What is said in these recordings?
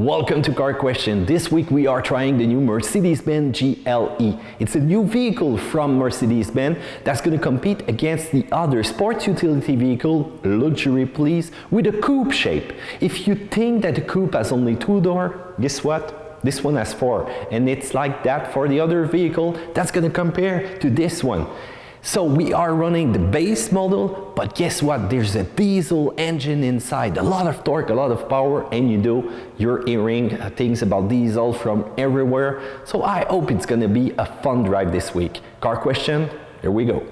Welcome to Car Question. This week we are trying the new Mercedes-Benz GLE. It's a new vehicle from Mercedes-Benz that's going to compete against the other sports utility vehicle, luxury please, with a coupe shape. If you think that the coupe has only 2-door, guess what? This one has 4, and it's like that for the other vehicle that's going to compare to this one. So we are running the base model, but guess what? There's a diesel engine inside, a lot of torque, a lot of power, and you're hearing things about diesel from everywhere. So I hope it's gonna be a fun drive this week. Car question, here we go.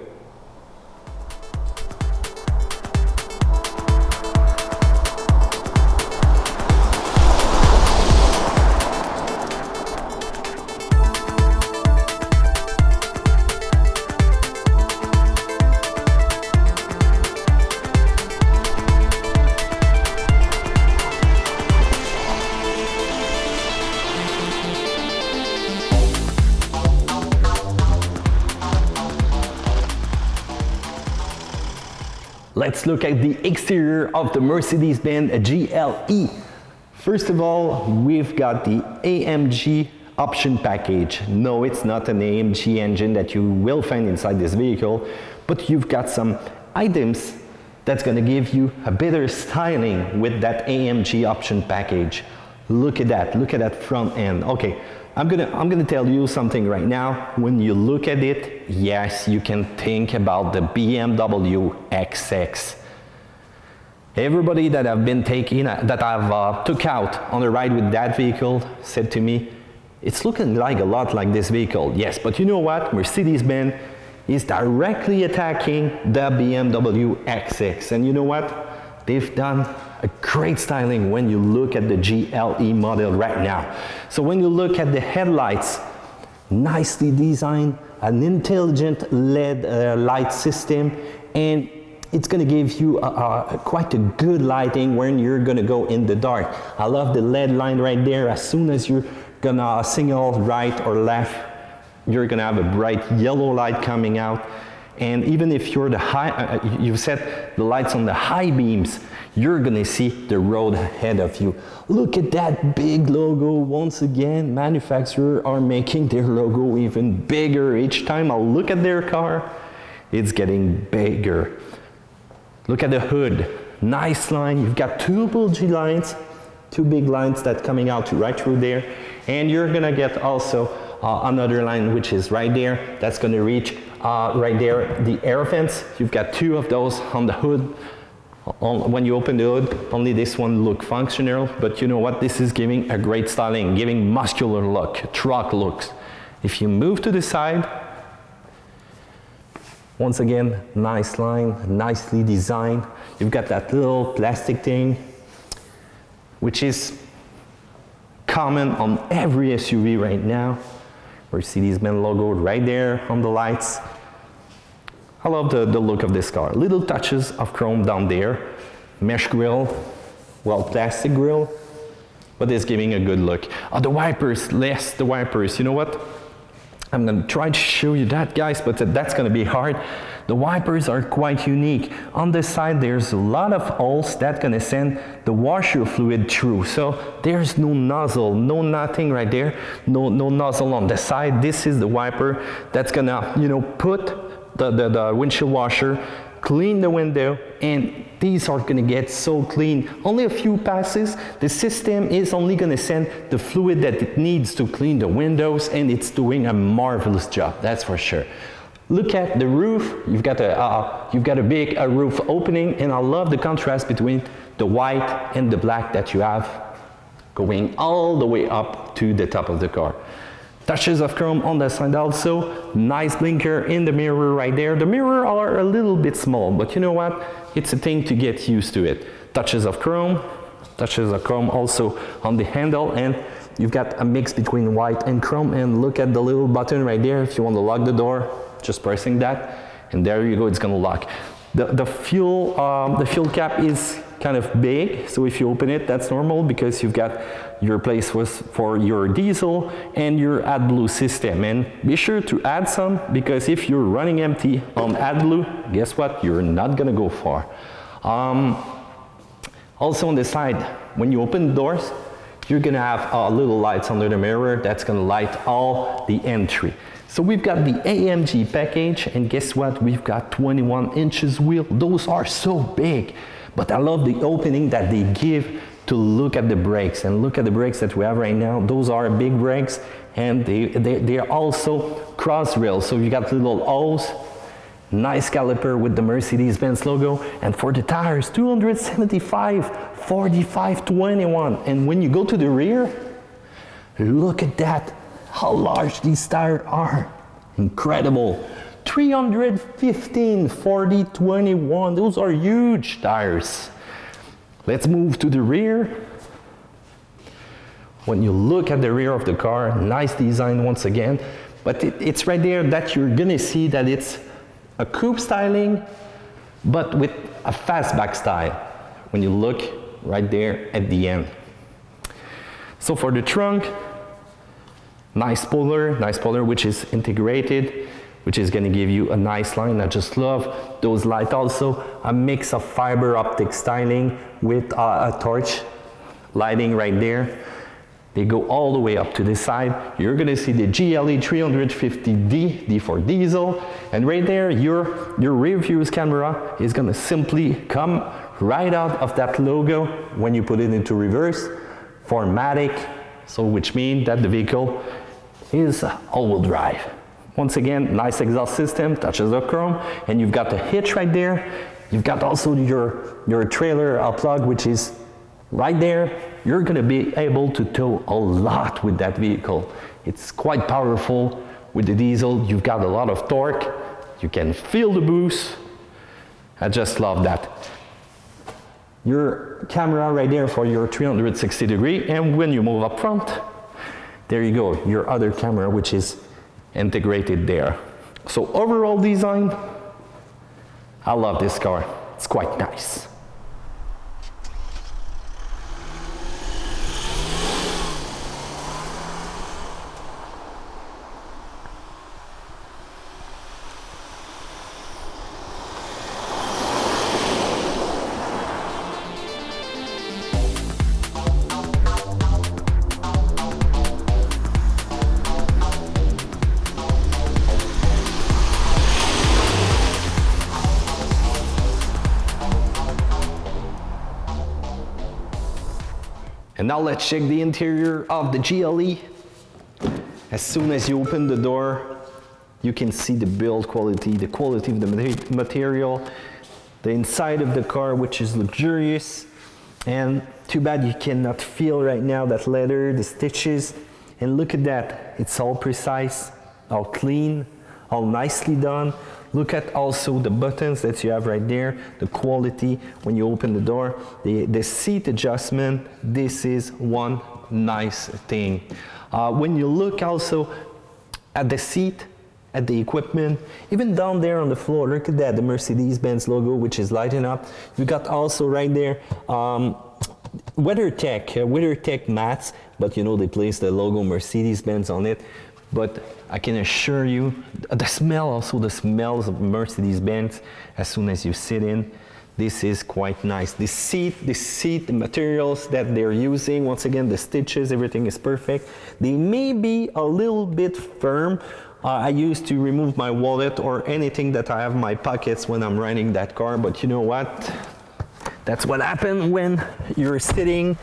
Let's look at the exterior of the Mercedes-Benz GLE. First of all, we've got the AMG option package. No, it's not an AMG engine that you will find inside this vehicle, but you've got some items that's going to give you a better styling with that AMG option package. Look at that front end. Okay, I'm gonna tell you something right now. When you look at it, yes, you can think about the BMW X6. Everybody that I've been taking, that I've took out on a ride with that vehicle said to me, it's looking like a lot like this vehicle. Yes, but you know what? Mercedes-Benz is directly attacking the BMW X6. And you know what? They've done a great styling when you look at the GLE model right now. So when you look at the headlights, nicely designed, an intelligent LED light system, and it's going to give you quite a good lighting when you're going to go in the dark. I love the LED line right there. As soon as you're going to signal right or left, you're going to have a bright yellow light coming out. And even if you're you've set the lights on the high beams, you're gonna see the road ahead of you. Look at that big logo. Once again, manufacturers are making their logo even bigger. Each time I look at their car, it's getting bigger. Look at the hood. Nice line. You've got two bougie lines, two big lines that coming out right through there. And you're gonna get also another line which is right there. That's gonna reach right there, the air vents. You've got 2 of those on the hood. When you open the hood, only this one look functional, but you know what? This is giving a great styling, giving muscular look, truck looks. If you move to the side, once again, nice line, nicely designed. You've got that little plastic thing, which is common on every SUV right now. Mercedes-Benz logo right there on the lights. I love the look of this car. Little touches of chrome down there. Mesh grille, well, plastic grille, but it's giving a good look. The wipers, the wipers. You know what? I'm gonna try to show you that, guys, but that's gonna be hard. The wipers are quite unique. On the side, there's a lot of holes that's gonna send the washer fluid through. So there's no nozzle, no nothing right there, no nozzle on the side. This is the wiper that's gonna, put the windshield washer, clean the window, and these are gonna get so clean. Only a few passes, the system is only gonna send the fluid that it needs to clean the windows, and it's doing a marvelous job, that's for sure. Look at the roof. You've got a big roof opening, and I love the contrast between the white and the black that you have going all the way up to the top of the car. Touches of chrome on the side also. Nice blinker in the mirror right there. The mirror are a little bit small, but you know what? It's a thing to get used to it. Touches of chrome also on the handle, and you've got a mix between white and chrome. And look at the little button right there. If you want to lock the door, just pressing that, and there you go, it's gonna lock. The fuel cap is kind of big, so if you open it, that's normal because you've got your place was for your diesel and your AdBlue system. And be sure to add some, because if you're running empty on AdBlue, guess what? You're not gonna go far. Also on the side, when you open the doors, you're gonna have little lights under the mirror that's gonna light all the entry. So we've got the AMG package, and guess what? We've got 21 inches wheel. Those are so big, but I love the opening that they give to look at the brakes, and look at the brakes that we have right now. Those are big brakes, and they're also cross rails. So you got little O's, nice caliper with the Mercedes-Benz logo, and for the tires, 275, 45, 21. And when you go to the rear, look at that, how large these tires are. Incredible. 315, 40, 21. Those are huge tires. Let's move to the rear. When you look at the rear of the car, nice design once again, but it's right there that you're gonna see that it's a coupe styling, but with a fastback style. When you look right there at the end. So for the trunk, nice spoiler which is integrated, which is going to give you a nice line. I just love those lights. Also a mix of fiber optic styling with a torch lighting right there. They go all the way up to the side. You're going to see the GLE 350D, D for diesel, and right there your rear view camera is going to simply come right out of that logo when you put it into reverse. 4MATIC, so which means that the vehicle is all-wheel drive. Once again, nice exhaust system, touches of chrome, and you've got the hitch right there. You've got also your trailer plug, which is right there. You're gonna be able to tow a lot with that vehicle. It's quite powerful. With the diesel, you've got a lot of torque. You can feel the boost. I just love that. Your camera right there for your 360 degree, and when you move up front, there you go, your other camera, which is integrated there. So overall design, I love this car. It's quite nice. And now let's check the interior of the GLE. As soon as you open the door, you can see the build quality, the quality of the material, the inside of the car, which is luxurious. And too bad you cannot feel right now that leather, the stitches. And look at that, it's all precise, all clean, all nicely done. Look at also the buttons that you have right there, the quality when you open the door, the seat adjustment. This is one nice thing. When you look also at the seat, at the equipment, even down there on the floor, look at that, the Mercedes-Benz logo, which is lighting up. You got also right there WeatherTech mats, but you know they place the logo Mercedes-Benz on it. But I can assure you, the smell of Mercedes-Benz, as soon as you sit in, this is quite nice. The seat, the materials that they're using, once again, the stitches, everything is perfect. They may be a little bit firm. I used to remove my wallet or anything that I have in my pockets when I'm riding that car, but you know what? That's what happens when you're sitting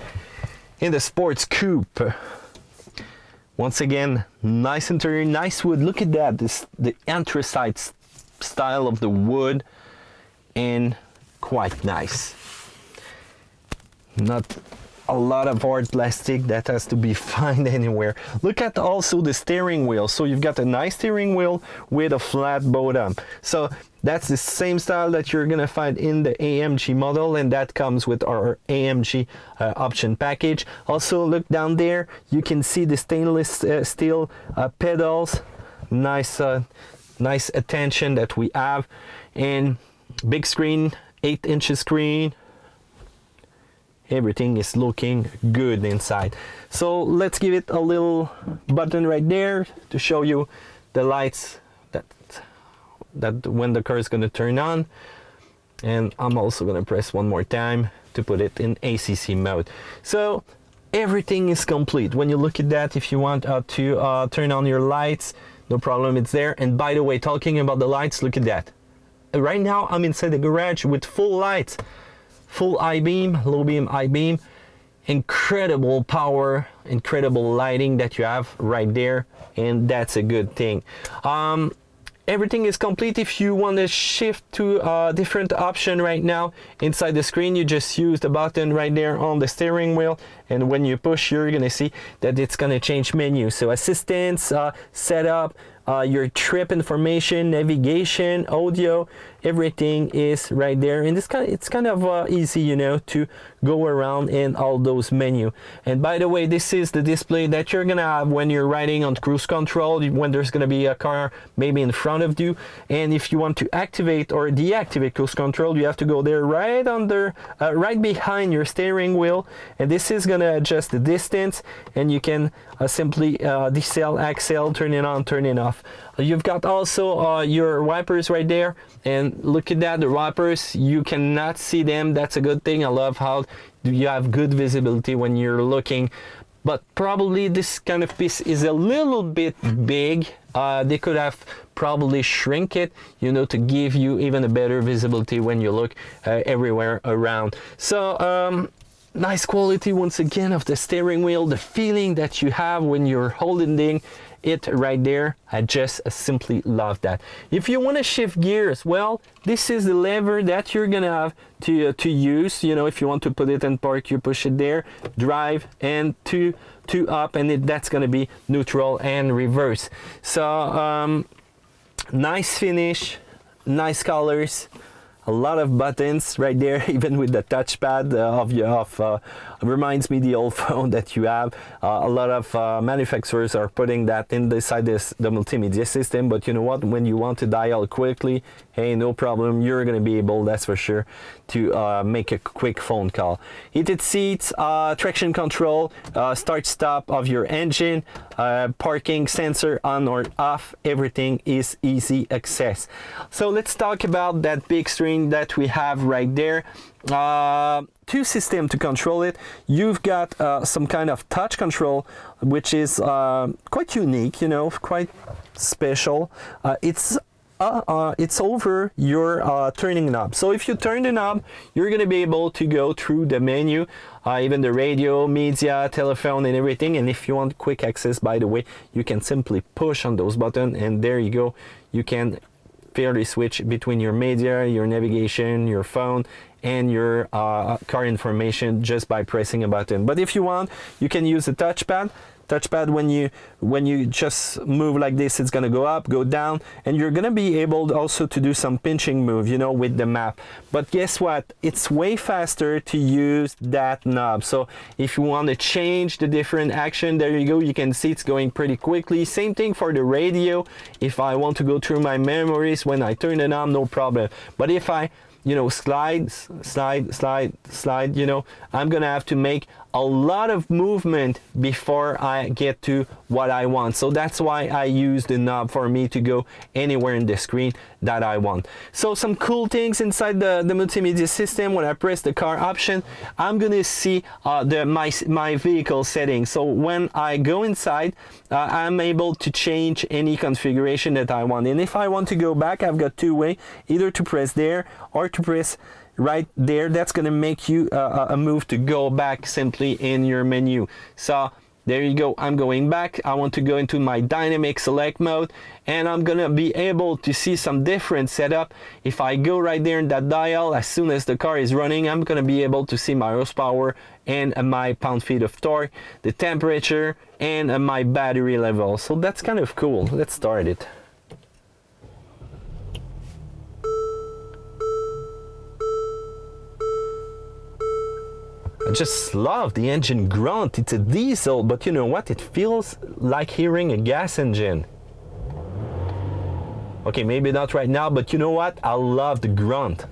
in the sports coupe. Once again, nice interior, nice wood. Look at that, the anthracite style of the wood, and quite nice. Not a lot of hard plastic that has to be found anywhere. Look at also the steering wheel. So you've got a nice steering wheel with a flat bottom. So that's the same style that you're gonna find in the AMG model, and that comes with our AMG option package. Also look down there, you can see the stainless steel pedals. Nice attention that we have, and big screen, 8-inch screen. Everything is looking good inside. So let's give it a little button right there to show you the lights that when the car is going to turn on. And I'm also going to press one more time to put it in ACC mode. So everything is complete. When you look at that, if you want to turn on your lights, no problem, it's there. And by the way, talking about the lights, look at that. Right now I'm inside the garage with full lights, full high beam, low beam, high beam. Incredible power, incredible lighting that you have right there, and that's a good thing. Everything is complete. If you want to shift to a different option right now inside the screen, you just use the button right there on the steering wheel, and when you push, you're gonna see that it's gonna change menu. So assistance, setup, your trip information, navigation, audio, everything is right there. And it's kind of easy, you know, to go around in all those menu. And by the way, this is the display that you're gonna have when you're riding on cruise control, when there's gonna be a car maybe in front of you. And if you want to activate or deactivate cruise control, you have to go there right under, right behind your steering wheel. And this is gonna adjust the distance, and you can simply decel, accel, turn it on, turn it off. You've got also your wipers right there, and look at that, the wipers, you cannot see them. That's a good thing. I love how you have good visibility when you're looking, but probably this kind of piece is a little bit big. They could have probably shrink it, you know, to give you even a better visibility when you look everywhere around. So nice quality once again of the steering wheel, the feeling that you have when you're holding it right there. I just simply love that. If you want to shift gears, well, this is the lever that you're gonna have to use. You know, if you want to put it in park, you push it there, drive, and to up, and that's gonna be neutral and reverse. So nice finish, nice colors, a lot of buttons right there, even with the touchpad reminds me the old phone that you have. A lot of manufacturers are putting that inside the multimedia system, but you know what, when you want to dial quickly, hey, no problem, you're gonna be able, that's for sure, to make a quick phone call. Heated seats, traction control, start stop of your engine, parking sensor on or off, everything is easy access. So let's talk about that big screen that we have right there. Two systems to control it. You've got some kind of touch control, which is quite unique, you know, quite special. It's over your turning knob. So if you turn the knob, you're going to be able to go through the menu, even the radio, media, telephone, and everything. And if you want quick access, by the way, you can simply push on those buttons, and there you go. You can fairly switch between your media, your navigation, your phone, and your car information just by pressing a button. But if you want, you can use a touchpad. When you just move like this, it's gonna go up, go down, and you're gonna be able also to do some pinching move, you know, with the map. But guess what? It's way faster to use that knob. So if you want to change the different action, there you go. You can see it's going pretty quickly. Same thing for the radio. If I want to go through my memories when I turn it on, no problem. But if I, you know, slide, you know, I'm gonna have to make a lot of movement before I get to what I want. So that's why I use the knob for me to go anywhere in the screen that I want. So some cool things inside the multimedia system. When I press the car option, I'm gonna see my vehicle settings. So when I go inside, I'm able to change any configuration that I want. And if I want to go back, I've got two ways, either to press there or to press right there. That's going to make you a move to go back simply in your menu. So there you go, I'm going back. I want to go into my dynamic select mode, and I'm gonna be able to see some different setup. If I go right there in that dial, as soon as the car is running, I'm gonna be able to see my horsepower and my pound-feet of torque, the temperature, and my battery level. So that's kind of cool. Let's start it. I just love the engine grunt. It's a diesel, but you know what? It feels like hearing a gas engine. Okay, maybe not right now, but you know what? I love the grunt.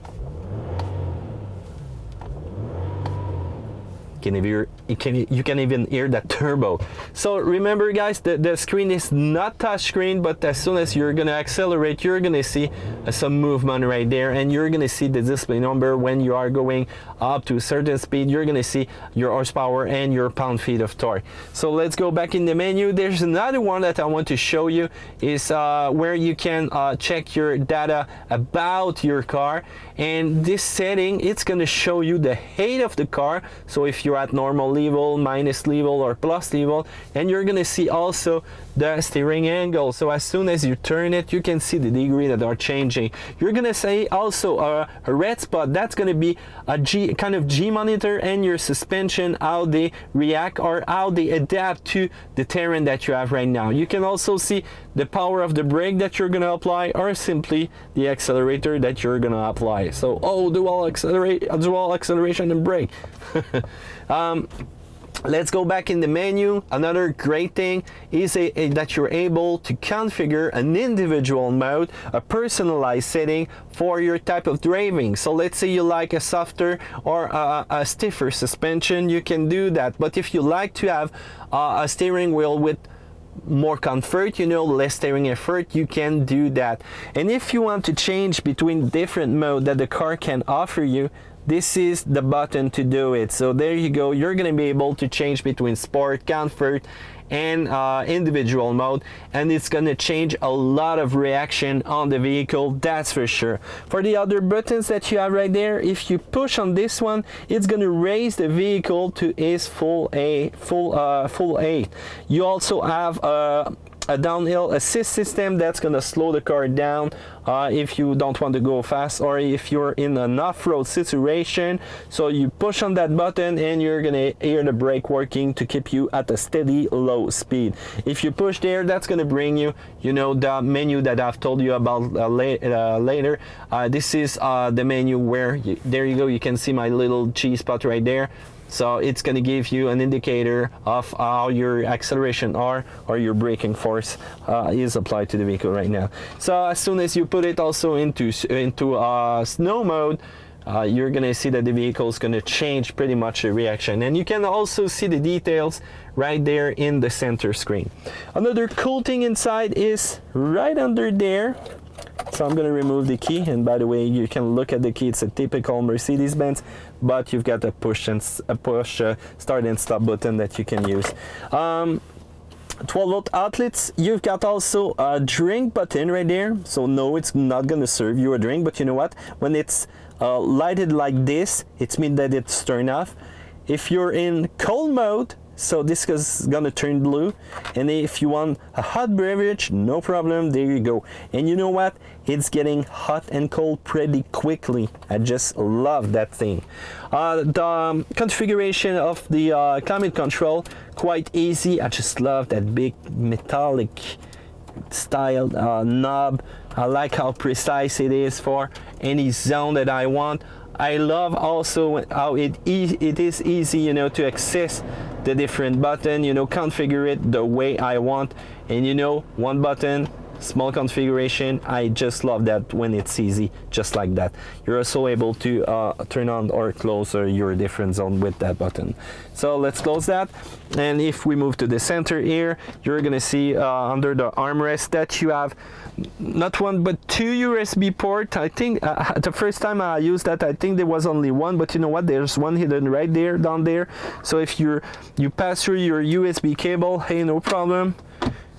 you can even hear that turbo. So remember guys, the screen is not touch screen, but as soon as you're gonna accelerate, you're gonna see some movement right there, and you're gonna see the display number when you are going up to a certain speed. You're gonna see your horsepower and your pound-feet of torque. So let's go back in the menu. There's another one that I want to show you, is where you can check your data about your car, and this setting, it's going to show you the height of the car. So if you're at normal level, minus level, or plus level, and you're going to see also the steering angle. So as soon as you turn it, you can see the degree that are changing. You're going to see also a red spot. That's going to be a kind of G monitor, and your suspension, how they react or how they adapt to the terrain that you have right now. You can also see the power of the brake that you're going to apply, or simply the accelerator that you're going to apply. So dual acceleration and brake. Let's go back in the menu. Another great thing is that you're able to configure an individual mode, a personalized setting for your type of driving. So let's say you like a softer or a stiffer suspension, you can do that. But if you like to have a steering wheel with more comfort, less steering effort, you can do that. And if you want to change between different modes that the car can offer you, this is the button to do it. So there you go, you're going to be able to change between sport, comfort, and individual mode, and it's going to change a lot of reaction on the vehicle, that's for sure. For the other buttons that you have right there, if you push on this one, it's going to raise the vehicle to its full 8. You also have a downhill assist system that's going to slow the car down if you don't want to go fast, or if you're in an off-road situation. So you push on that button and you're going to hear the brake working to keep you at a steady low speed. If you push there, that's going to bring you, the menu that I've told you about later. This is the menu where there you go, you can see my little G spot right there. So it's going to give you an indicator of how your acceleration or your braking force is applied to the vehicle right now. So as soon as you put it also into snow mode, you're going to see that the vehicle is going to change pretty much the reaction. And you can also see the details right there in the center screen. Another cool thing inside is right under there. So I'm going to remove the key, and by the way, you can look at the key. It's a typical Mercedes-Benz, but you've got a push start and stop button that you can use. 12-volt outlets. You've got also a drink button right there. So no, it's not going to serve you a drink, but you know what? When it's lighted like this, it means that it's turned off. If you're in cold mode, so this is gonna turn blue, and if you want a hot beverage, no problem, there you go. And you know what, it's getting hot and cold pretty quickly. I just love that thing. The configuration of the climate control, quite easy. I just love that big metallic style knob. I like how precise it is for any zone that I want. I love also how it is easy, to access the different button, configure it the way I want. And one button, small configuration. I just love that when it's easy, just like that. You're also able to turn on or close your different zone with that button. So let's close that. And if we move to the center here, you're gonna see under the armrest that you have not one but two USB ports. I think the first time I used that, I think there was only one, but you know what, there's one hidden right there, down there. So if you pass through your USB cable, hey, no problem.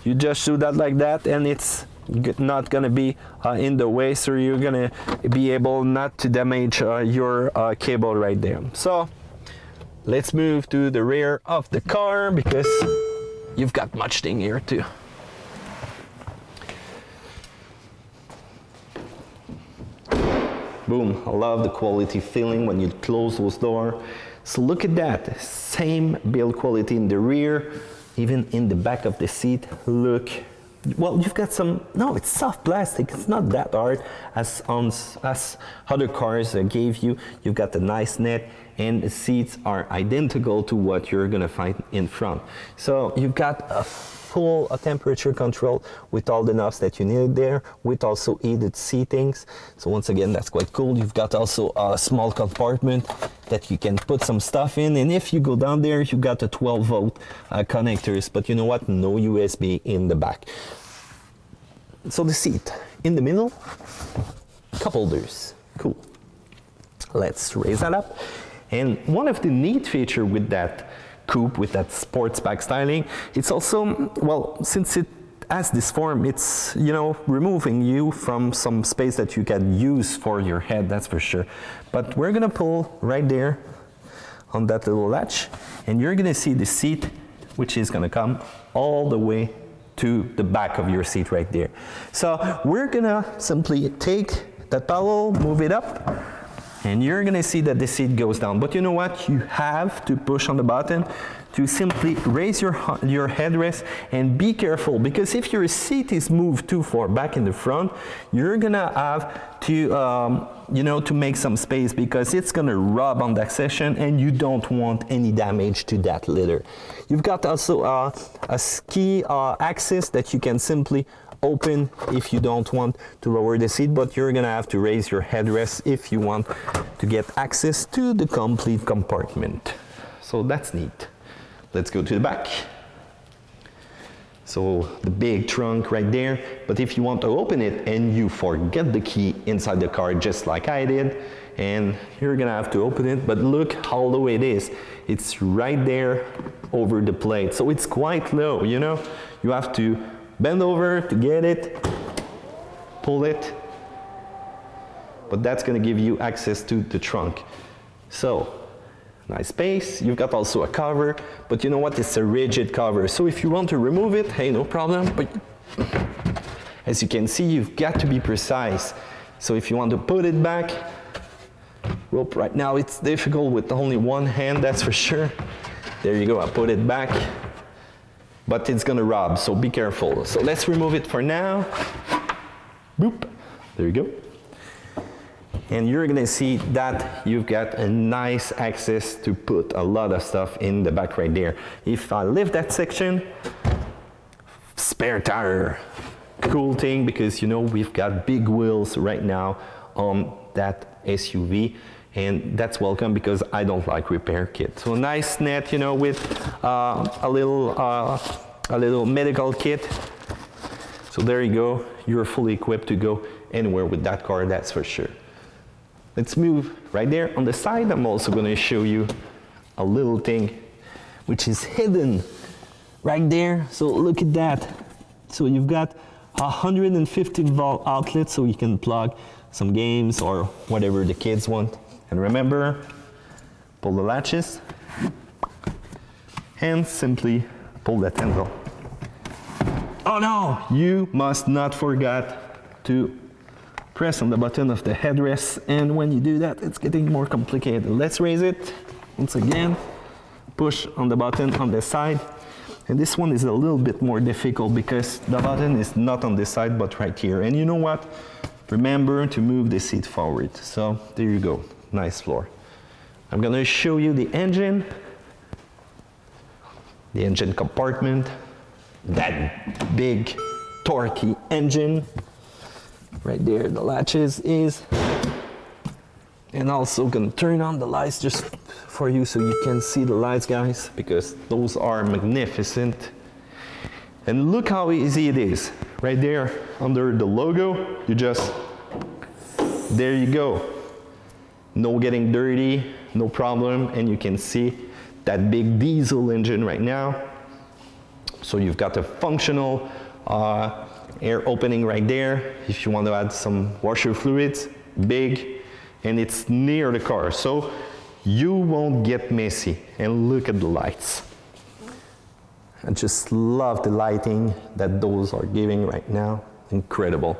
You just do that like that, and it's not gonna be in the way, so you're gonna be able not to damage your cable right there. So let's move to the rear of the car, because you've got much thing here too. Boom, I love the quality feeling when you close those doors. So look at that, same build quality in the rear, even in the back of the seat. Look, well, you've got some, no, it's soft plastic, it's not that hard as other cars gave you. You've got the nice net, and the seats are identical to what you're gonna find in front. So you've got a full temperature control with all the knobs that you need there, with also heated seatings. So once again, that's quite cool. You've got also a small compartment that you can put some stuff in, and if you go down there, you got a 12-volt connectors, but you know what, no USB in the back. So the seat in the middle, cup holders, cool. Let's raise that up. And one of the neat feature with that coupe, with that sports back styling, it's also, well, since it has this form, it's, you know, removing you from some space that you can use for your head, that's for sure. But we're gonna pull right there on that little latch, and you're gonna see the seat, which is gonna come all the way to the back of your seat right there. So we're gonna simply take that paddle, move it up, and you're gonna see that the seat goes down. But you know what? You have to push on the button to simply raise your headrest, and be careful, because if your seat is moved too far back in the front, you're gonna have to, you know, to make some space, because it's gonna rub on that section, and you don't want any damage to that leather. You've got also a ski axis that you can simply open if you don't want to lower the seat, but you're gonna have to raise your headrest if you want to get access to the complete compartment. So that's neat. Let's go to the back. So the big trunk right there, but if you want to open it and you forget the key inside the car, just like I did, and you're gonna have to open it, but look how low it is. It's right there over the plate, so it's quite low, you know? You have to bend over to get it, pull it, but that's gonna give you access to the trunk. So, nice space. You've got also a cover, but you know what? It's a rigid cover. So if you want to remove it, hey, no problem. But as you can see, you've got to be precise. So if you want to put it back, well, right now it's difficult with only one hand, that's for sure. There you go, I put it back, but it's gonna rub, so be careful. So let's remove it for now. Boop, there you go. And you're gonna see that you've got a nice access to put a lot of stuff in the back right there. If I lift that section, spare tire. Cool thing, because you know we've got big wheels right now on that SUV, and that's welcome because I don't like repair kit. So nice net, you know, with a little medical kit. So there you go. You're fully equipped to go anywhere with that car, that's for sure. Let's move right there on the side. I'm also going to show you a little thing which is hidden right there. So look at that. So you've got 150-volt outlet, so you can plug some games or whatever the kids want. And remember, pull the latches and simply pull that handle. Oh no, you must not forget to press on the button of the headrest, and when you do that, it's getting more complicated. Let's raise it once again, push on the button on the side, and this one is a little bit more difficult because the button is not on this side but right here. And you know what? Remember to move the seat forward. So there you go, nice floor. I'm gonna show you the engine compartment, that big torquey engine. Right there, the latches is, and also gonna turn on the lights just for you so you can see the lights, guys, because those are magnificent. And look how easy it is. Right there under the logo, you just, there you go. No getting dirty, no problem, and you can see that big diesel engine right now. So you've got a functional air opening right there if you want to add some washer fluids, big, and it's near the car, so you won't get messy. And look at the lights. I just love the lighting that those are giving right now. Incredible.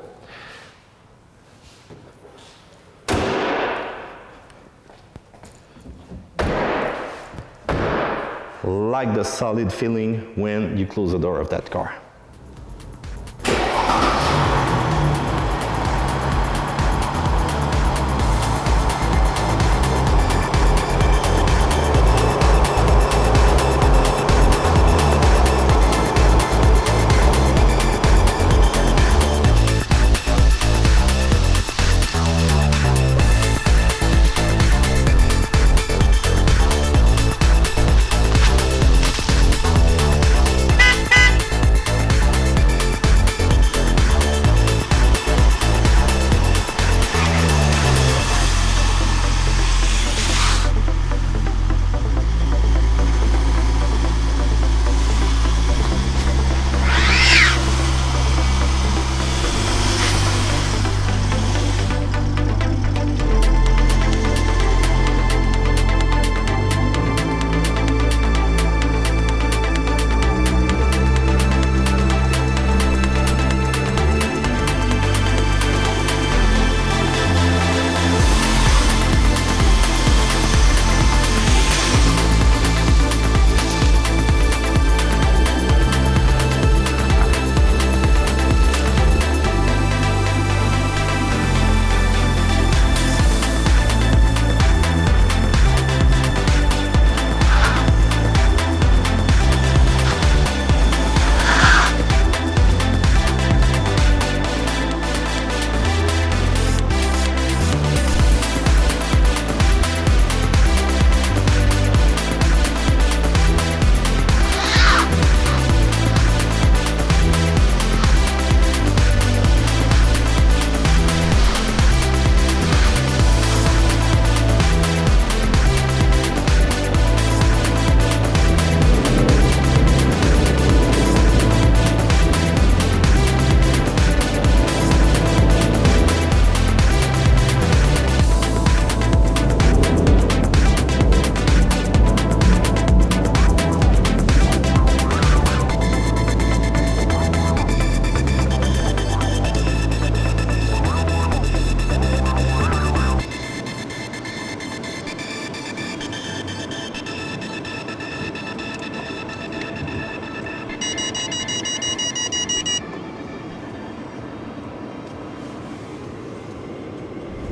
Like the solid feeling when you close the door of that car.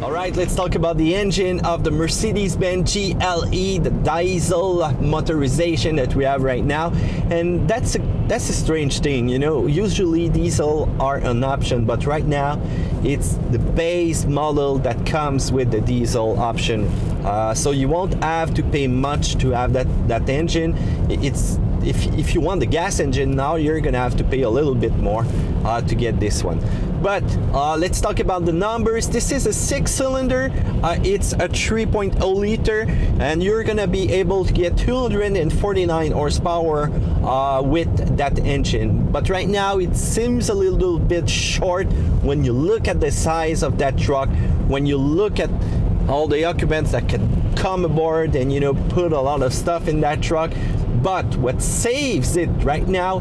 All right, let's talk about the engine of the Mercedes-Benz GLE, the diesel motorization that we have right now. And that's a strange thing, you know. Usually diesel are an option, but right now it's the base model that comes with the diesel option. So you won't have to pay much to have that engine. If you want the gas engine now, you're gonna have to pay a little bit more to get this one. But let's talk about the numbers. This is a 6-cylinder. It's a 3.0 liter, and you're gonna be able to get 249 horsepower with that engine. But right now it seems a little bit short when you look at the size of that truck, when you look at all the occupants that can come aboard and, you know, put a lot of stuff in that truck. But what saves it right now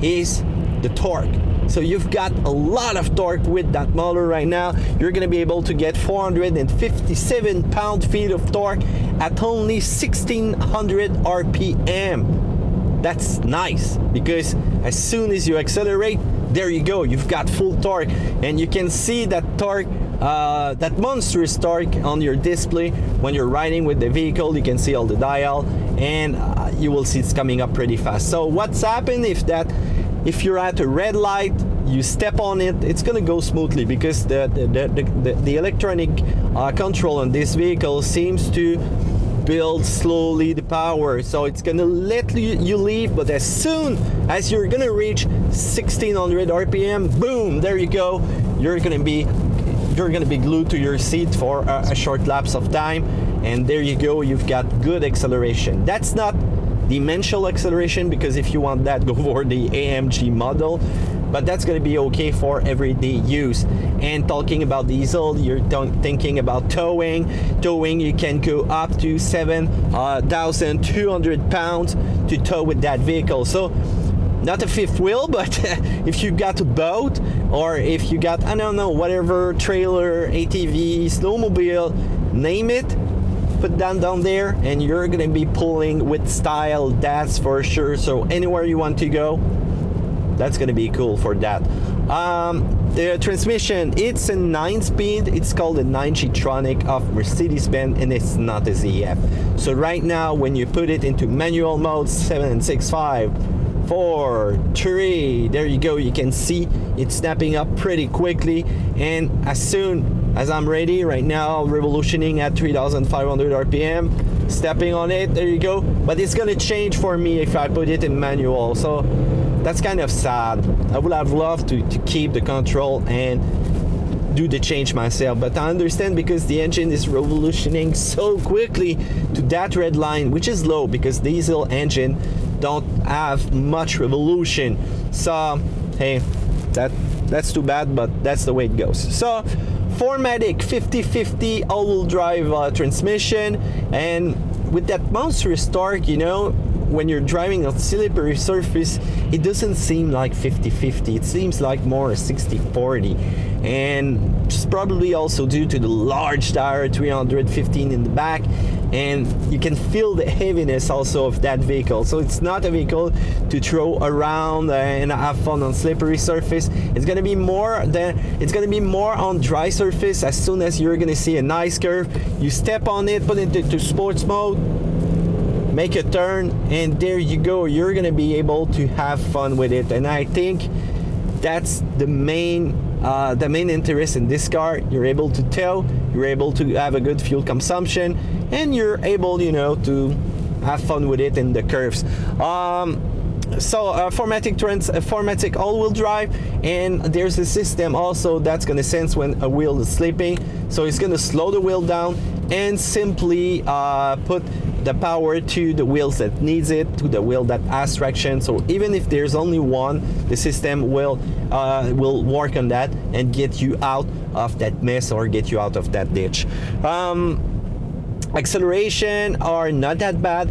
is the torque. So you've got a lot of torque with that motor right now. You're gonna be able to get 457 pound-feet of torque at only 1600 RPM. That's nice, because as soon as you accelerate, there you go, you've got full torque. And you can see that torque, that monstrous torque on your display when you're riding with the vehicle. You can see all the dial, and you will see it's coming up pretty fast. So what's happened if you're at a red light, you step on it, it's gonna go smoothly, because the electronic control on this vehicle seems to build slowly the power. So it's gonna let you leave, but as soon as you're gonna reach 1600 RPM, boom, there you go. You're gonna be glued to your seat for a short lapse of time, and there you go, you've got good acceleration. That's not dimensional acceleration, because if you want that, go for the AMG model, but that's going to be okay for everyday use. And talking about diesel, you're thinking about towing. You can go up to 7,200 pounds to tow with that vehicle. So not a fifth wheel, but if you got a boat, or if you got, I don't know, whatever, trailer, ATV, snowmobile, name it, put that down there, and you're gonna be pulling with style, that's for sure. So anywhere you want to go, that's gonna be cool for that. The transmission, it's a 9-speed. It's called a 9G-tronic of Mercedes-Benz, and it's not a ZF. So right now, when you put it into manual mode, 7 and 6, 5, 4, 3, there you go. You can see it's snapping up pretty quickly, and as soon as I'm ready right now, revolutioning at 3,500 RPM, stepping on it, there you go. But it's gonna change for me if I put it in manual, so that's kind of sad. I would have loved to keep the control and do the change myself, but I understand, because the engine is revolutioning so quickly to that red line, which is low, because diesel engine don't have much revolution. So hey, that's too bad, but that's the way it goes. So 4MATIC 50/50 all-wheel drive transmission, and with that monstrous torque, you know, when you're driving on slippery surface, it doesn't seem like 50/50. It seems like more 60/40, and it's probably also due to the large tire, 315 in the back, and you can feel the heaviness also of that vehicle. So it's not a vehicle to throw around and have fun on slippery surface. It's gonna be more on dry surface. As soon as you're gonna see a nice curve, you step on it, put it into sports mode, make a turn, and there you go. You're gonna be able to have fun with it, and I think that's the main interest in this car. You're able to tow, you're able to have a good fuel consumption, and you're able, you know, to have fun with it in the curves. 4MATIC all-wheel drive, and there's a system also that's going to sense when a wheel is slipping, so it's going to slow the wheel down and simply put the power to the wheels that needs it, to the wheel that has traction. So even if there's only one, the system will work on that and get you out of that mess, or get you out of that ditch. Acceleration are not that bad,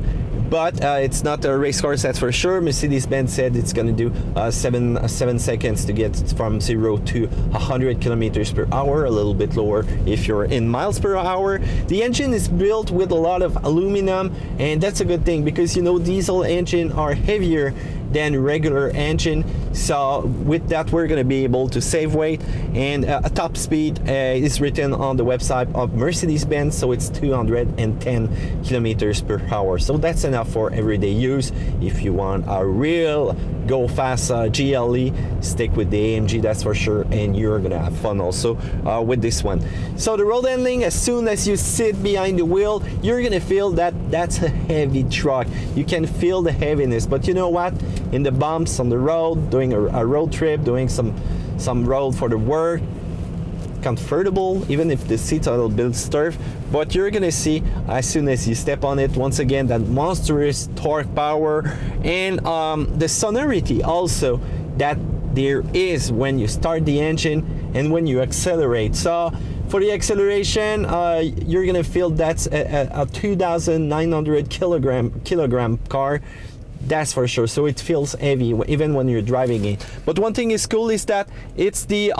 but it's not a race course, that's for sure. Mercedes-Benz said it's going to do 7 seconds to get from 0 to 100 kilometers per hour, a little bit lower if you're in miles per hour. The engine is built with a lot of aluminum, and that's a good thing, because, you know, diesel engine are heavier than regular engine. So with that, we're going to be able to save weight, and a top speed is written on the website of Mercedes-Benz, so it's 210 kilometers per hour. So that's enough for everyday use. If you want a real go fast GLE, stick with the AMG, that's for sure, and you're gonna have fun also with this one. So the road handling, as soon as you sit behind the wheel, you're gonna feel that that's a heavy truck. You can feel the heaviness, but you know what? In the bumps on the road, doing a road trip, doing some road for the work, comfortable, even if the seats are a little bit stiff, but you're gonna see as soon as you step on it, once again, that monstrous torque power, and the sonority also that there is when you start the engine and when you accelerate. So for the acceleration, you're gonna feel that's a 2,900 kilogram car. That's for sure. So it feels heavy even when you're driving it. But one thing is cool is that it's the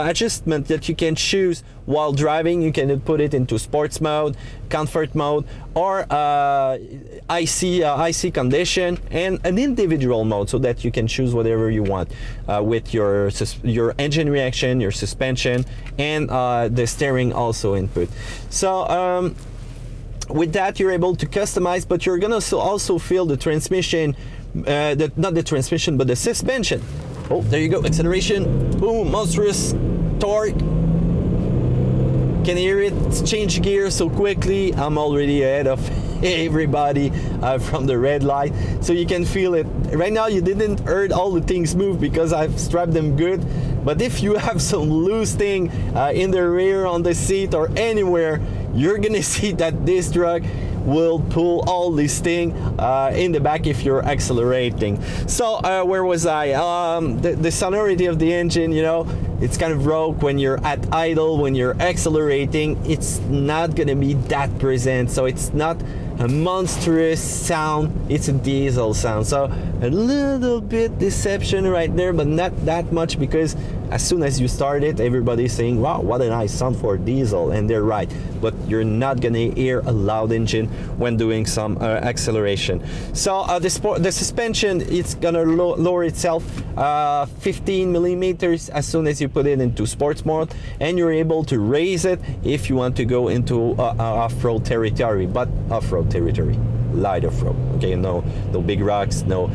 adjustment that you can choose while driving. You can put it into sports mode, comfort mode, or IC condition, and an individual mode, so that you can choose whatever you want with your engine reaction, your suspension, and the steering also input. So with that, you're able to customize, but you're gonna also feel the transmission, not the transmission, but the suspension. Oh, there you go, acceleration, boom, monstrous torque. Can you hear it? It's change gear so quickly. I'm already ahead of everybody from the red light, so you can feel it. Right now, you didn't heard all the things move because I've strapped them good, but if you have some loose thing in the rear, on the seat, or anywhere, you're gonna see that this truck will pull all this thing in the back if you're accelerating. So where was I? The sonority of the engine, you know, it's kind of rogue when you're at idle. When you're accelerating, it's not gonna be that present, so it's not a monstrous sound, it's a diesel sound. So a little bit deception right there, but not that much, because as soon as you start it, everybody's saying, wow, what a nice sound for diesel, and they're right. But you're not gonna hear a loud engine when doing some acceleration. So the suspension, it's gonna lower itself 15 millimeters as soon as you put it into sports mode, and you're able to raise it if you want to go into off-road territory, but off-road territory, light off-road. Okay, no big rocks, no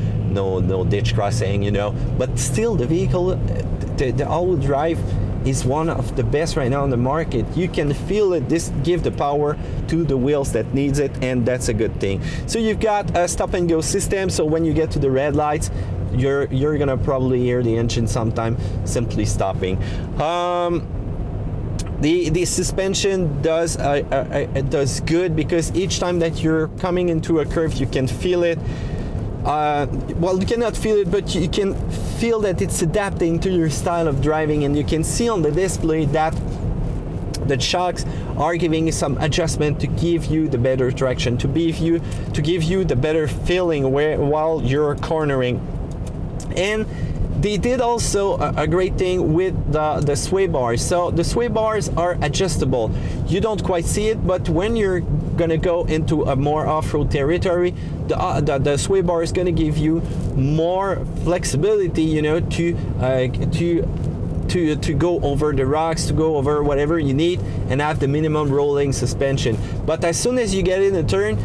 ditch crossing, you know. But still, the vehicle, the all-wheel drive is one of the best right now on the market. You can feel it. This gives the power to the wheels that needs it, and that's a good thing. So you've got a stop and go system, so when you get to the red lights, you're gonna probably hear the engine sometime simply stopping. The suspension does good, because each time that you're coming into a curve, you can feel it. Well, you cannot feel it, but you can feel that it's adapting to your style of driving, and you can see on the display that the shocks are giving you some adjustment to give you the better traction, to give you the better feeling while you're cornering. And they did also a great thing with the sway bars. So the sway bars are adjustable. You don't quite see it, but when you're gonna go into a more off-road territory, the sway bar is gonna give you more flexibility, you know, to go over the rocks, to go over whatever you need, and have the minimum rolling suspension. But as soon as you get in a turn,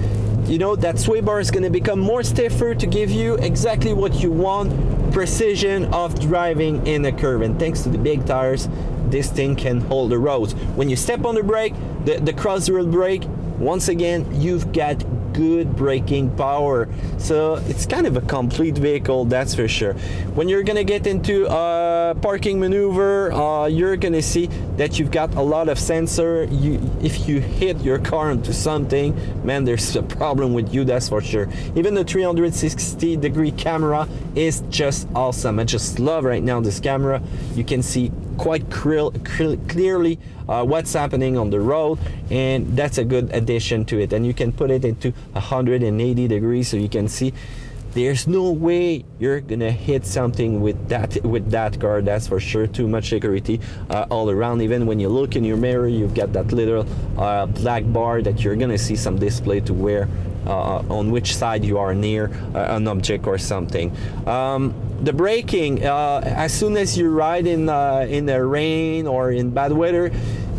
you know, that sway bar is going to become more stiffer to give you exactly what you want, precision of driving in a curve. And thanks to the big tires, this thing can hold the roads. When you step on the brake, the cross-wheel brake, once again, you've got good braking power. So it's kind of a complete vehicle, that's for sure. When you're gonna get into a parking maneuver, you're gonna see that you've got a lot of sensor. If you hit your car into something, man, there's a problem with you, that's for sure. Even the 360-degree camera is just awesome. I just love right now this camera. You can see quite clearly what's happening on the road, and that's a good addition to it. And you can put it into 180 degrees, so you can see there's no way you're gonna hit something with that car, that's for sure. Too much security all around. Even when you look in your mirror, you've got that little black bar that you're gonna see some display to where on which side you are near an object or something. The braking, as soon as you ride in the rain or in bad weather,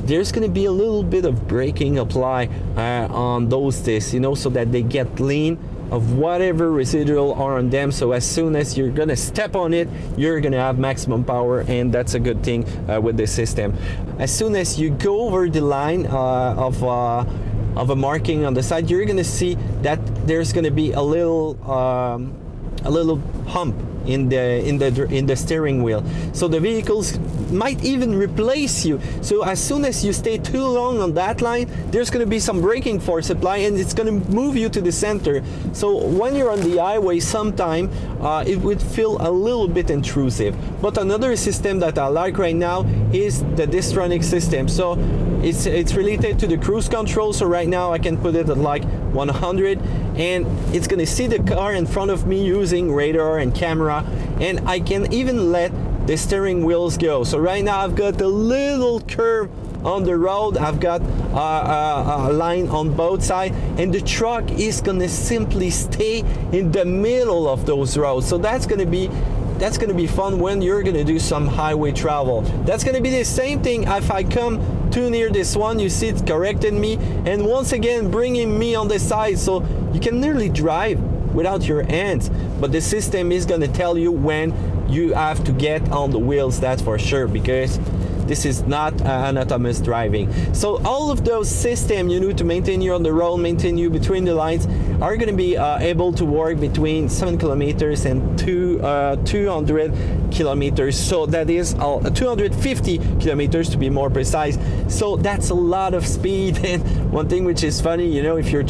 there's going to be a little bit of braking apply on those discs, you know, so that they get lean of whatever residual are on them. So as soon as you're gonna step on it, you're gonna have maximum power, and that's a good thing with this system. As soon as you go over the line of a marking on the side, you're gonna see that there's gonna be a little hump in the steering wheel. So the vehicles might even replace you. So as soon as you stay too long on that line, there's going to be some braking force apply, and it's going to move you to the center. So when you're on the highway, sometime it would feel a little bit intrusive. But another system that I like right now is the Distronic system. So it's related to the cruise control. So right now I can put it at like 100, and it's going to see the car in front of me using radar and camera, and I can even let the steering wheels go. So right now I've got a little curve on the road, I've got a line on both sides, and the truck is gonna simply stay in the middle of those roads. So that's gonna be fun when you're gonna do some highway travel. That's gonna be the same thing if I come too near this one. You see it's correcting me, and once again bringing me on the side, so you can nearly drive without your hands. But the system is gonna tell you when you have to get on the wheels, that's for sure, because this is not autonomous driving. So all of those systems you need to maintain you on the road, maintain you between the lines, are going to be able to work between 7 kilometers and 200 kilometers. So that is 250 kilometers to be more precise. So that's a lot of speed. And one thing which is funny, you know, if you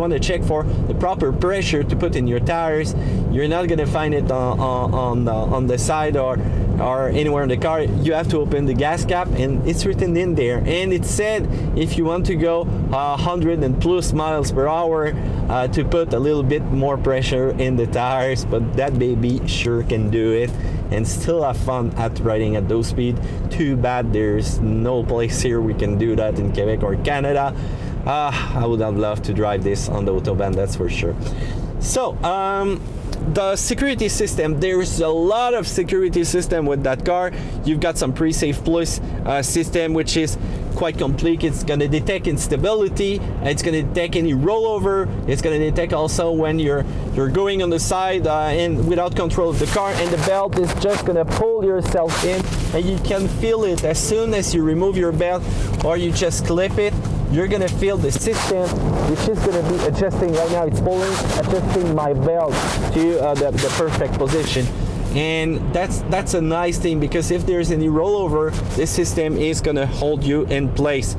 want to check for the proper pressure to put in your tires, you're not going to find it on the side or anywhere in the car. You have to open the gas cap, and it's written in there, and it said if you want to go 100 and plus miles per hour, to put a little bit more pressure in the tires. But that baby sure can do it and still have fun at riding at those speed. Too bad there's no place here we can do that in Quebec or Canada. I would have loved to drive this on the Autobahn, that's for sure. So the security system, there's a lot of security system with that car. You've got some pre-safe plus system, which is quite complete. It's going to detect instability, it's going to detect any rollover, it's going to detect also when you're going on the side and without control of the car, and the belt is just going to pull yourself in, and you can feel it as soon as you remove your belt or you just clip it. You're gonna feel the system, which is gonna be adjusting. Right now it's pulling, adjusting my belt to the perfect position. And that's a nice thing, because if there's any rollover, this system is gonna hold you in place.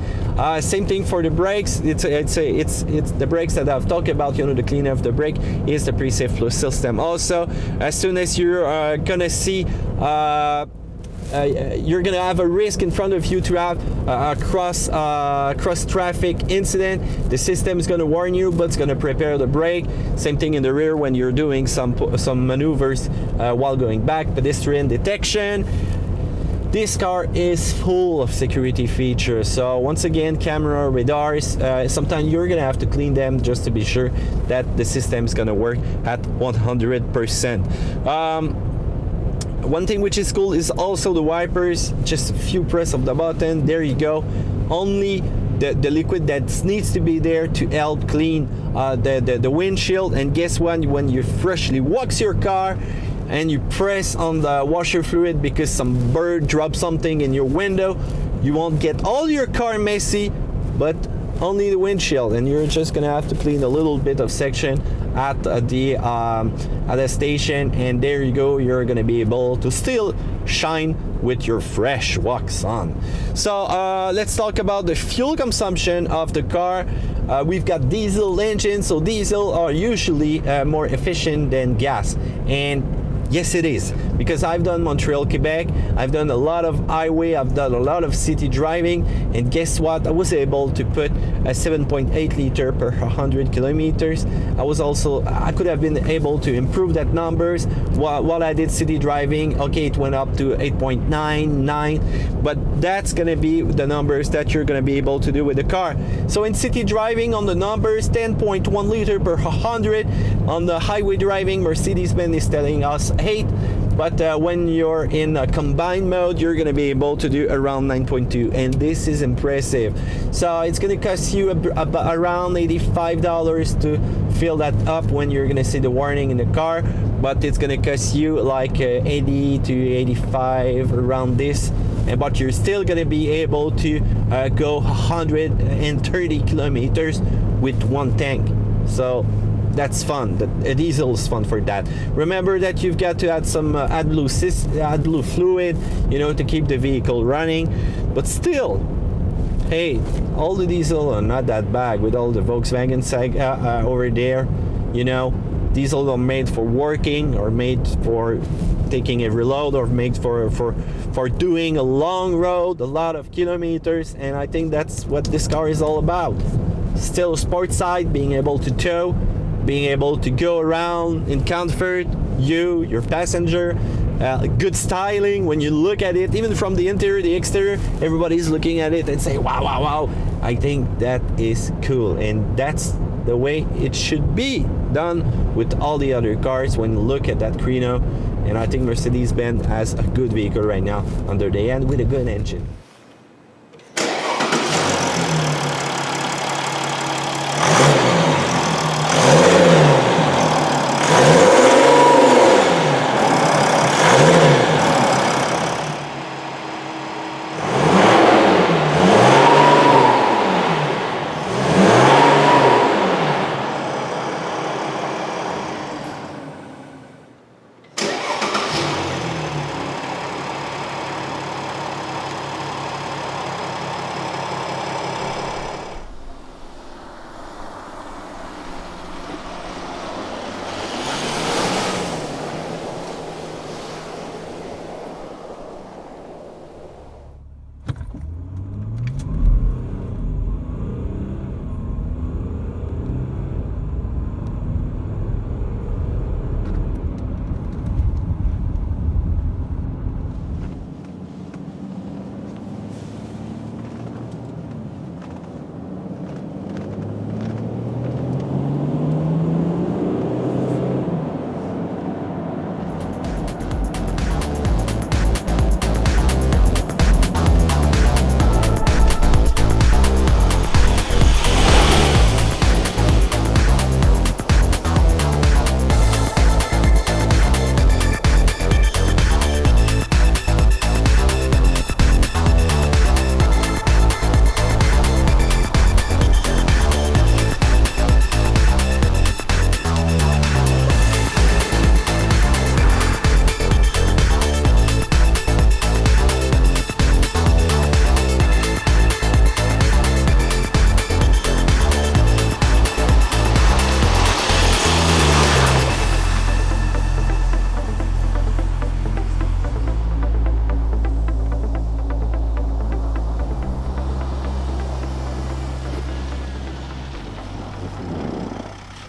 Same thing for the brakes. It's the brakes that I've talked about. You know, the cleaner of the brake is the pre-safe plus system. Also, as soon as you're gonna see you're gonna have a risk in front of you to have a cross traffic incident, the system is gonna warn you, but it's gonna prepare the brake. Same thing in the rear when you're doing some maneuvers while going back. Pedestrian detection. This car is full of security features. So once again, camera, radars. Sometimes you're gonna have to clean them just to be sure that the system is gonna work at 100%. One thing which is cool is also the wipers. Just a few press of the button, there you go. Only the liquid that needs to be there to help clean the windshield. And guess what? When you freshly wax your car and you press on the washer fluid because some bird dropped something in your window, you won't get all your car messy, but only the windshield, and you're just gonna have to clean a little bit of section at the station, and there you go. You're gonna be able to still shine with your fresh wax on. So let's talk about the fuel consumption of the car. We've got diesel engines, so diesel are usually more efficient than gas, and Yes, it is, because I've done Montreal, Quebec, I've done a lot of highway, I've done a lot of city driving, and guess what? I was able to put a 7.8 liter per 100 kilometers. I could have been able to improve that numbers while I did city driving. Okay, it went up to 8.99, but that's gonna be the numbers that you're gonna be able to do with the car. So in city driving, on the numbers, 10.1 liter per 100. On the highway driving, Mercedes-Benz is telling us 8, but when you're in a combined mode, you're gonna be able to do around 9.2, and this is impressive. So it's gonna cost you around $85 to fill that up when you're gonna see the warning in the car, but it's gonna cost you like 80 to 85 around this, but you're still gonna be able to go 130 kilometers with one tank. So that's fun. A diesel is fun for that. Remember that you've got to add some AdBlue fluid, you know, to keep the vehicle running. But still, hey, all the diesel are not that bad with all the Volkswagen over there. You know, diesel are made for working, or made for taking a reload, or made for doing a long road, a lot of kilometers, and I think that's what this car is all about. Still a sport side, being able to tow, being able to go around in comfort, your passenger, good styling. When you look at it, even from the interior, the exterior, everybody's looking at it and say, wow, wow, wow. I think that is cool, and that's the way it should be done with all the other cars when you look at that Crino. And I think Mercedes-Benz has a good vehicle right now under the end with a good engine.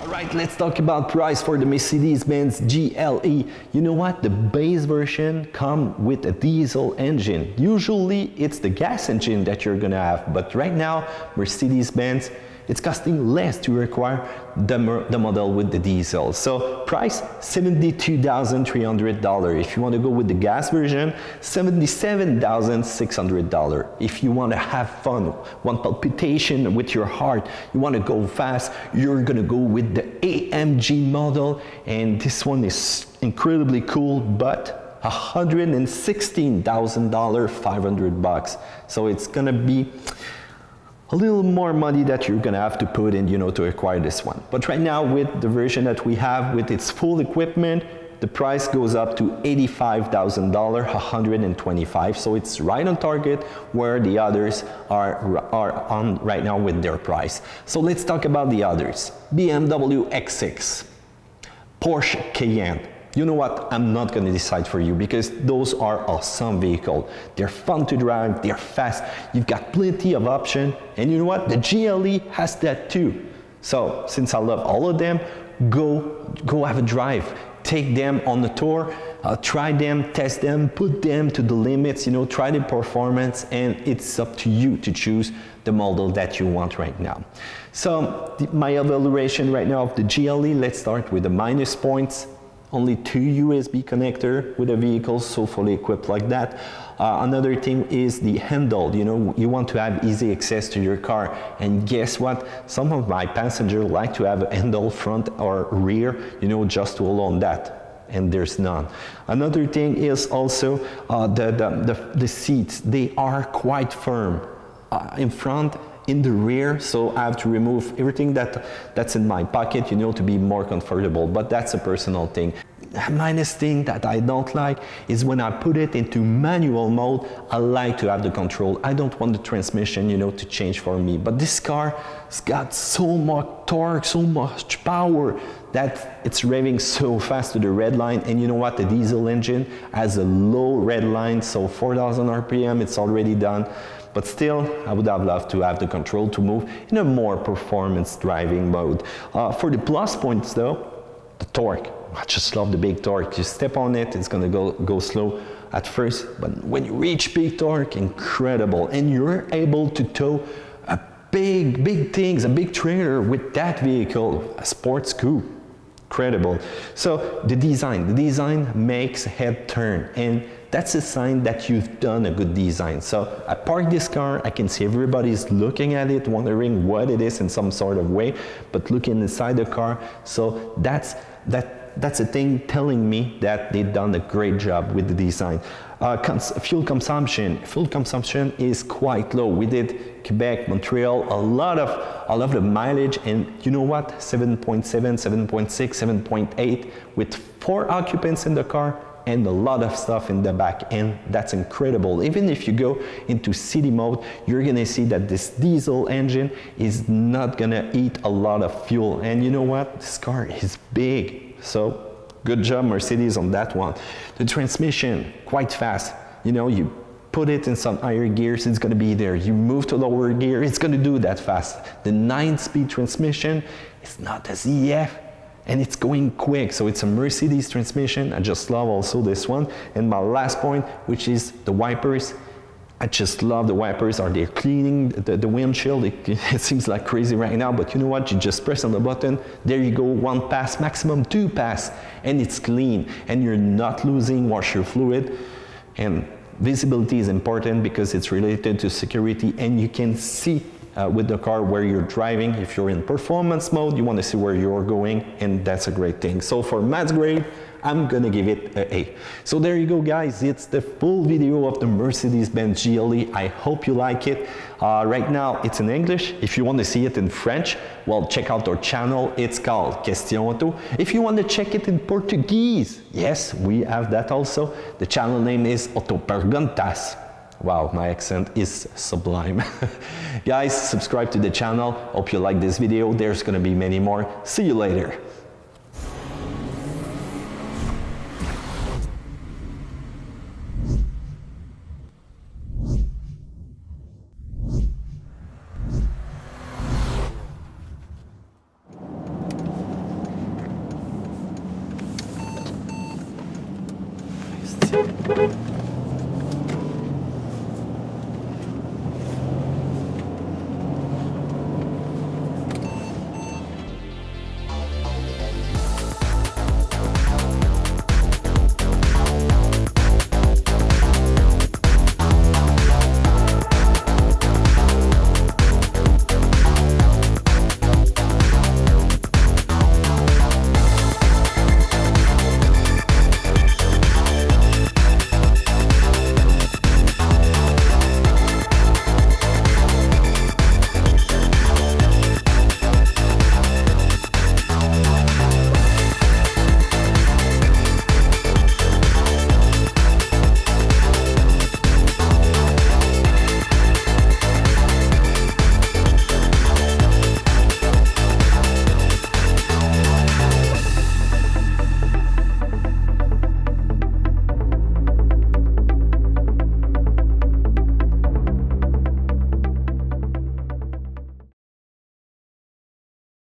Alright, let's talk about price for the Mercedes-Benz GLE. You know what? The base version comes with a diesel engine. Usually it's the gas engine that you're gonna have, but right now Mercedes-Benz, it's costing less to acquire the model with the diesel. So price $72,300. If you want to go with the gas version, $77,600. If you want to have fun, want palpitation with your heart, you want to go fast, you're gonna go with the AMG model, and this one is incredibly cool, but $116,000, $500. So it's gonna be a little more money that you're gonna have to put in, you know, to acquire this one. But right now, with the version that we have with its full equipment, the price goes up to $85,000, $125,000. So it's right on target where the others are on right now with their price. So let's talk about the others. BMW X6, Porsche Cayenne. You know what? I'm not going to decide for you because those are awesome vehicles. They're fun to drive, they're fast, you've got plenty of options, and you know what? The GLE has that too. So since I love all of them, go have a drive. Take them on the tour, try them, test them, put them to the limits, you know, try the performance, and it's up to you to choose the model that you want right now. So my evaluation right now of the GLE, let's start with the minus points. Only 2 USB connector with a vehicle so fully equipped like that. Another thing is the handle. You know, you want to have easy access to your car, and guess what? Some of my passengers like to have a handle front or rear, you know, just to hold on that, and there's none. Another thing is also the seats. They are quite firm in front, in the rear, so I have to remove everything that's in my pocket, you know, to be more comfortable, but that's a personal thing. A minus thing that I don't like is when I put it into manual mode, I like to have the control. I don't want the transmission, you know, to change for me, but this car has got so much torque, so much power that it's revving so fast to the red line. And you know what? The diesel engine has a low red line, so 4,000 RPM, it's already done. But still, I would have loved to have the control to move in a more performance driving mode. For the plus points though, the torque. I just love the big torque. You step on it, it's gonna go slow at first, but when you reach peak torque, incredible. And you're able to tow a big things, a big trailer with that vehicle, a sports coupe. Incredible. So the design makes head turn, and that's a sign that you've done a good design. So I park this car, I can see everybody's looking at it, wondering what it is in some sort of way, but looking inside the car, so that's a thing telling me that they've done a great job with the design. Fuel consumption is quite low. We did Quebec, Montreal, a lot of the mileage, and you know what? 7.7, 7.6, 7.8 with 4 occupants in the car and a lot of stuff in the back, and that's incredible. Even if you go into city mode, you're gonna see that this diesel engine is not gonna eat a lot of fuel. And you know what? This car is big, so good job Mercedes on that one. The transmission, quite fast. You know, you put it in some higher gears, it's gonna be there. You move to lower gear, it's gonna do that fast. The 9-speed transmission is not a ZF, and it's going quick, so it's a Mercedes transmission. I just love also this one. And my last point, which is the wipers. I just love the wipers. Are they cleaning the windshield? It seems like crazy right now, but you know what? You just press on the button, there you go, 1 pass, maximum 2 pass, and it's clean, and you're not losing washer fluid. And visibility is important because it's related to security, and you can see with the car where you're driving. If you're in performance mode, you want to see where you're going, and that's a great thing. So for maths grade, I'm gonna give it an A. So there you go guys, it's the full video of the Mercedes-Benz GLE. I hope you like it. Right now it's in English. If you want to see it in French, well, check out our channel. It's called Question Auto. If you want to check it in Portuguese, yes, we have that also. The channel name is Auto Perguntas. Wow, my accent is sublime. Guys, subscribe to the channel. Hope you like this video. There's gonna be many more. See you later. Nice.